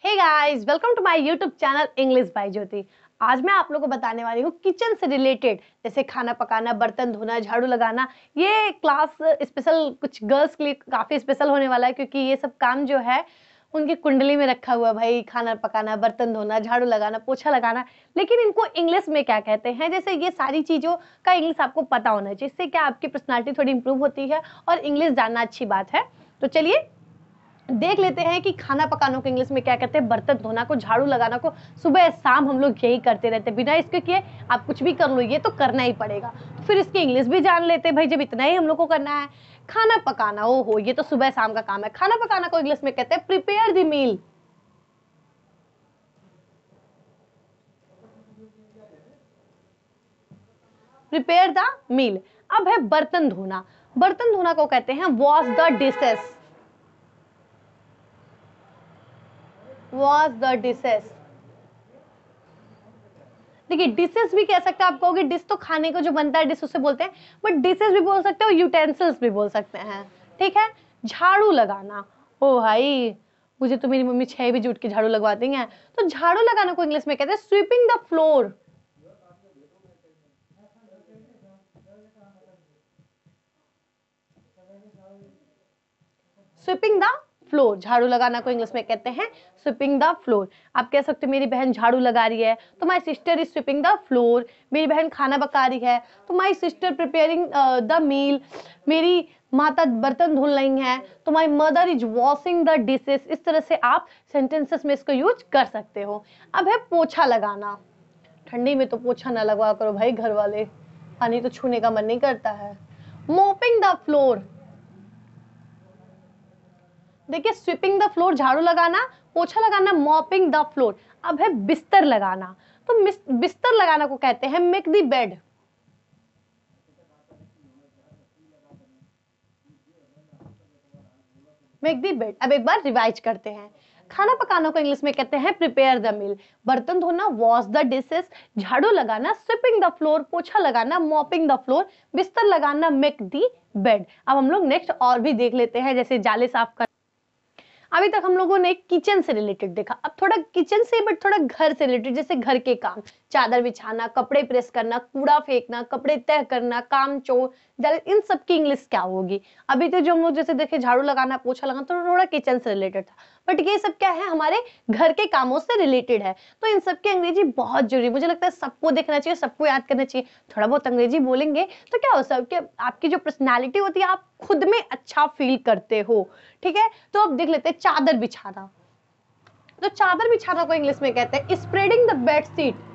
Hey guys, welcome to my YouTube channel English by Jyoti. आज मैं आप लोगों को बताने वाली हूँ किचन से रिलेटेड, जैसे खाना पकाना, बर्तन धोना, झाड़ू लगाना। ये क्लास स्पेशल कुछ गर्ल्स के लिए काफ़ी स्पेशल होने वाला है, क्योंकि ये सब काम जो है उनकी कुंडली में रखा हुआ भाई, खाना पकाना, बर्तन धोना, झाड़ू लगाना, पोछा लगाना। लेकिन इनको इंग्लिश में क्या कहते हैं, जैसे ये सारी चीज़ों का इंग्लिश आपको पता होना चाहिए, जिससे क्या आपकी पर्सनालिटी थोड़ी इंप्रूव होती है और इंग्लिश जानना अच्छी बात है। तो चलिए देख लेते हैं कि खाना पकाने को इंग्लिश में क्या कहते हैं, बर्तन धोना को, झाड़ू लगाना को। सुबह शाम हम लोग यही करते रहते हैं, बिना इसके किए आप कुछ भी कर लो, ये तो करना ही पड़ेगा। तो फिर इसकी इंग्लिश भी जान लेते हैं भाई, जब इतना ही हम लोग को करना है। खाना पकाना, ओहो, ये तो सुबह शाम का काम है। खाना पकाना को इंग्लिश में कहते हैं prepare the meal. Prepare the meal. अब है बर्तन धोना। बर्तन धोना को कहते हैं wash the dishes. Wash the dishes. देखिए, डिशेस भी कह सकते हैं। आप कहोगे डिश तो खाने को जो बनता है डिश उसे बोलते हैं, बट डिशेस भी बोल सकते हो, यूटेंसिल्स भी बोल सकते हैं। ठीक है। झाड़ू लगाना, ओ भाई, मुझे तो मेरी मम्मी 6 बजे उठ के झाड़ू लगवाती हैं। तो झाड़ू लगाना को इंग्लिश में कहते हैं sweeping the floor. Sweeping the floor. झाड़ू लगाना को इंग्लिश में कहते हैं स्वीपिंग द फ्लोर। आप कह सकते हो मेरी बहन झाड़ू लगा रही है, तो my sister is sweeping the floor. मेरी बहन खाना पका रही है, तो my sister preparing the meal. मेरी माता बर्तन धुल रही हैं, तो my mother is washing the dishes. इस तरह से आप सेंटेंसेस में इसको यूज कर सकते हो। अब है पोछा लगाना। ठंडी में तो पोछा ना लगवा करो भाई घर वाले, पानी तो छूने का मन नहीं करता है। Mopping the floor. देखिए, स्वीपिंग द फ्लोर झाड़ू लगाना, पोछा लगाना मॉपिंग द फ्लोर। अब है बिस्तर लगाना। तो बिस्तर लगाना को कहते हैं make the bed. Make the bed. अब एक बार रिवाइज करते हैं। खाना पकाना को इंग्लिश में कहते हैं प्रिपेयर द मील। बर्तन धोना वॉश द डिशेस। झाड़ू लगाना स्वीपिंग द फ्लोर। पोछा लगाना मॉपिंग द फ्लोर। बिस्तर लगाना मेक द बेड। अब हम लोग नेक्स्ट और भी देख लेते हैं, जैसे जाले साफ कर। अभी तक हम लोगों ने किचन से रिलेटेड देखा, अब थोड़ा किचन से बट थोड़ा घर से रिलेटेड, जैसे घर के काम, चादर बिछाना, कपड़े प्रेस करना, कूड़ा फेंकना, कपड़े तह करना, काम चोर, इन सब की इंग्लिश क्या होगी। अभी तो जो हम लोग जैसे देखे झाड़ू लगाना, पोछा लगाना, तो थोड़ा किचन से रिलेटेड था, बट ये सब क्या है, हमारे घर के कामों से रिलेटेड है। तो इन सब की अंग्रेजी बहुत जरूरी, मुझे लगता है सबको देखना चाहिए, सबको याद करना चाहिए। थोड़ा बहुत अंग्रेजी बोलेंगे तो क्या हो सकता है, आपकी जो पर्सनैलिटी होती है आप खुद में अच्छा फील करते हो। ठीक है। तो अब देख लेते हैं चादर बिछाना। तो चादर बिछाना को इंग्लिश में कहते हैं spreading the bed sheet.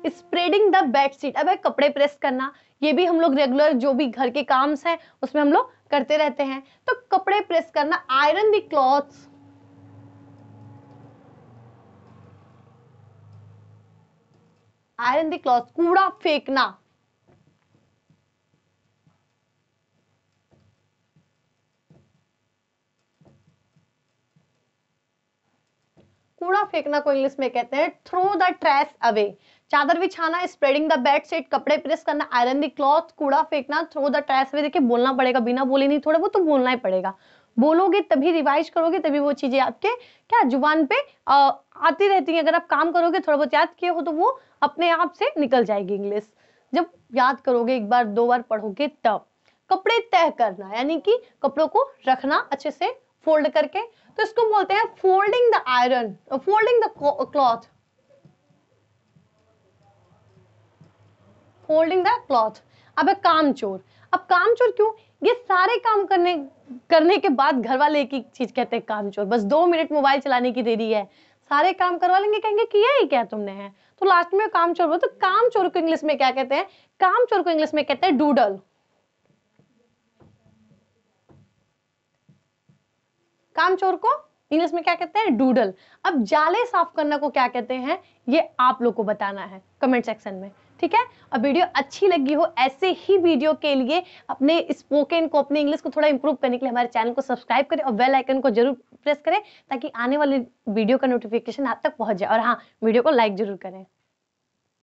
Spreading the bed sheet. अब है कपड़े प्रेस करना, ये भी हम लोग रेगुलर जो भी घर के काम हैं उसमें हम लोग करते रहते हैं। तो कपड़े प्रेस करना iron the clothes. Iron the clothes. कूड़ा फेंकना, कूड़ा फेंकना को इंग्लिश में कहते हैं थ्रो द ट्रैश अवे। चादर बिछाना, स्प्रेडिंग द बेड शीट, कपड़े प्रेस करना, आयरन द क्लॉथ, कूड़ा फेंकना, थ्रो द ट्रैश अवे। देखिए, बोलना पड़ेगा, बिना बोले नहीं, थोड़ा वो तो बोलना ही पड़ेगा। बोलोगे तभी, रिवाइज करोगे तभी वो चीजें आपके क्या जुबान पे आती रहती हैं। अगर आप काम करोगे, थोड़ा बहुत याद किए हो, तो वो अपने आप से निकल जाएगी इंग्लिश। जब याद करोगे, एक बार दो बार पढ़ोगे तब। कपड़े तह करना, यानी कि कपड़ों को रखना अच्छे से फोल्ड करके, तो इसको बोलते हैं folding the iron, folding the cloth, folding the cloth. अब है काम चोर। अब काम चोर क्यों, ये सारे काम करने के बाद घर वाले एक ही चीज कहते हैं काम चोर, बस 2 मिनट मोबाइल चलाने की देरी है, सारे काम करवा लेंगे, कहेंगे किया ही क्या तुमने है, तो लास्ट में काम चोर। तो काम चोर को इंग्लिश में क्या कहते हैं, काम चोर को इंग्लिश में कहते हैं डूडल। काम चोर को इंग्लिश में क्या कहते हैं, डूडल। अब जाले साफ करना को क्या कहते हैं, ये आप लोग को बताना है कमेंट सेक्शन में। ठीक है। अब वीडियो अच्छी लगी हो, ऐसे ही वीडियो के लिए अपने स्पोकन को, अपने इंग्लिश को थोड़ा इंप्रूव करने के लिए हमारे चैनल को सब्सक्राइब करें और बेल आइकन को जरूर प्रेस करें, ताकि आने वाले वीडियो का नोटिफिकेशन आप तक पहुंच जाए। और हाँ, वीडियो को लाइक जरूर करें।